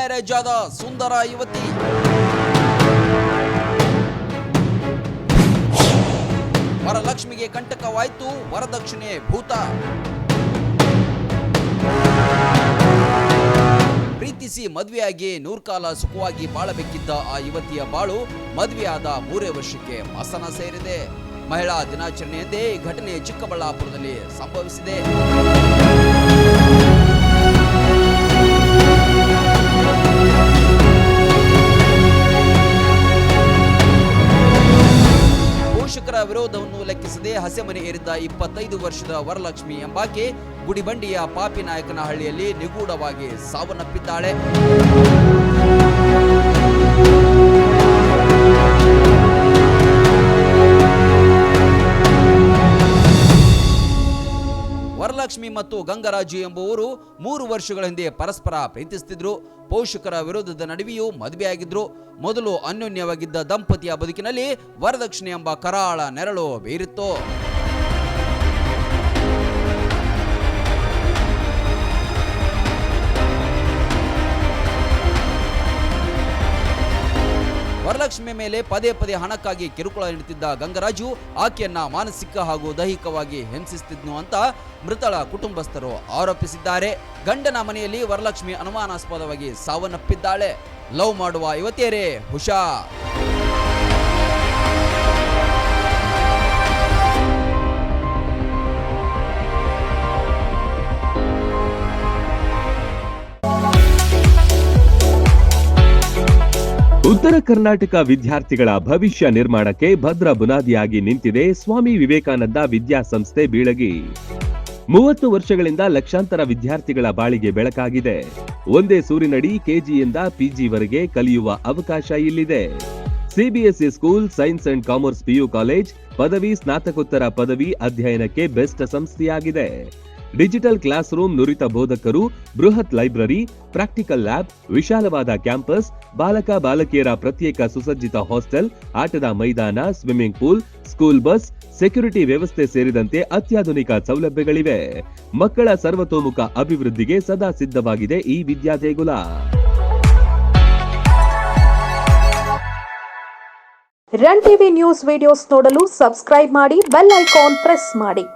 Marriage ಆದ ಸುಂದರ ಯುವತಿ. ವರಲಕ್ಷ್ಮಿಗೆ ಕಂಟಕವಾಯಿತು ವರದಕ್ಷಿಣೆ ಭೂತ. ಪ್ರೀತಿಸಿ ಮದುವೆಯಾಗಿ ನೂರ್ಕಾಲ ಸುಖವಾಗಿ ಬಾಳಬೇಕಿದ್ದ ಆ ಯುವತಿಯ ಬಾಳು ಮದುವೆಯಾದ 3 ವರ್ಷಕ್ಕೆ ಮಸನ ಸೇರಿದೆ. ಮಹಿಳಾ ದಿನಾಚರಣೆಯಂದೇ ಈ ಘಟನೆ ಚಿಕ್ಕಬಳ್ಳಾಪುರದಲ್ಲಿ ಸಂಭವಿಸಿದೆ. ಪೋಷಕರ ವಿರೋಧವನ್ನು ಲೆಕ್ಕಿಸದೆ ಹಸೆಮನೆ ಏರಿದ್ದ 25 ವರ್ಷದ ವರಲಕ್ಷ್ಮಿ ಎಂಬಾಕೆ ಗುಡಿಬಂಡಿಯ ಪಾಪಿನಾಯಕನಹಳ್ಳಿಯಲ್ಲಿ ನಿಗೂಢವಾಗಿ ಸಾವನ್ನಪ್ಪಿದ್ದಾಳೆ. ವರಲಕ್ಷ್ಮಿ ಮತ್ತು ಗಂಗರಾಜು ಎಂಬುವರು 3 ವರ್ಷಗಳ ಹಿಂದೆ ಪರಸ್ಪರ ಪ್ರೀತಿಸುತ್ತಿದ್ರು. ಪೋಷಕರ ವಿರೋಧದ ನಡುವೆಯೂ ಮದುವೆಯಾಗಿದ್ರು. ಮೊದಲು ಅನ್ಯೋನ್ಯವಾಗಿದ್ದ ದಂಪತಿಯ ಬದುಕಿನಲ್ಲಿ ವರದಕ್ಷಿಣೆ ಎಂಬ ಕರಾಳ ನೆರಳು ಬೀರಿತ್ತು. ವರಲಕ್ಷ್ಮಿ ಮೇಲೆ ಪದೇ ಪದೇ ಹಣಕ್ಕಾಗಿ ಕಿರುಕುಳ ನೀಡುತ್ತಿದ್ದ ಗಂಗರಾಜು ಆಕೆಯನ್ನ ಮಾನಸಿಕ ಹಾಗೂ ದೈಹಿಕವಾಗಿ ಹಿಂಸಿಸುತ್ತಿದ್ನು ಅಂತ ಮೃತಳ ಕುಟುಂಬಸ್ಥರು ಆರೋಪಿಸಿದ್ದಾರೆ. ಗಂಡನ ಮನೆಯಲ್ಲಿ ವರಲಕ್ಷ್ಮಿ ಅನುಮಾನಾಸ್ಪದವಾಗಿ ಸಾವನ್ನಪ್ಪಿದ್ದಾಳೆ. ಲವ್ ಮಾಡುವ ಯುವತಿಯರೇ ಹುಷಾರ್. ಉತ್ತರ ಕರ್ನಾಟಕ ವಿದ್ಯಾರ್ಥಿಗಳ ಭವಿಷ್ಯ ನಿರ್ಮಾಣಕ್ಕೆ ಭದ್ರ ಬುನಾದಿಯಾಗಿ ನಿಂತಿದೆ ಸ್ವಾಮಿ ವಿವೇಕಾನಂದ ವಿದ್ಯಾಸಂಸ್ಥೆ ಬೀಳಗಿ. 30 ವರ್ಷಗಳಿಂದ ಲಕ್ಷಾಂತರ ವಿದ್ಯಾರ್ಥಿಗಳ ಬಾಳಿಗೆ ಬೆಳಕಾಗಿದೆ. ಒಂದೇ ಸೂರಿನಡಿ ಕೆಜಿಯಿಂದ ಪಿಜಿವರೆಗೆ ಕಲಿಯುವ ಅವಕಾಶ ಇಲ್ಲಿದೆ. CBSE school, science and commerce PU college, ಪದವಿ ಸ್ನಾತಕೋತ್ತರ ಪದವಿ ಅಧ್ಯಯನಕ್ಕೆ ಬೆಸ್ಟ್ ಸಂಸ್ಥೆಯಾಗಿದೆ. ಡಿಜಿಟಲ್ ಕ್ಲಾಸ್ ರೂಮ್, ನುರಿತ ಬೋಧಕರು, ಬೃಹತ್ ಲೈಬ್ರರಿ, ಪ್ರಾಕ್ಟಿಕಲ್ ಲ್ಯಾಬ್, ವಿಶಾಲವಾದ ಕ್ಯಾಂಪಸ್, ಬಾಲಕ ಬಾಲಕಿಯರ ಪ್ರತ್ಯೇಕ ಸುಸಜ್ಜಿತ ಹಾಸ್ಟೆಲ್, ಆಟದ ಮೈದಾನ, swimming pool, school bus, security ವ್ಯವಸ್ಥೆ ಸೇರಿದಂತೆ ಅತ್ಯಾಧುನಿಕ ಸೌಲಭ್ಯಗಳಿವೆ. ಮಕ್ಕಳ ಸರ್ವತೋಮುಖ ಅಭಿವೃದ್ಧಿಗೆ ಸದಾ ಸಿದ್ಧವಾಗಿದೆ ಈ ವಿದ್ಯಾದೇಗುಲ. ರನ್ ಟಿವಿ ನ್ಯೂಸ್ ವಿಡಿಯೋಸ್ ನೋಡಲು ಸಬ್ಸ್ಕ್ರೈಬ್ ಮಾಡಿ, ಬೆಲ್ ಐಕಾನ್ ಪ್ರೆಸ್ ಮಾಡಿ.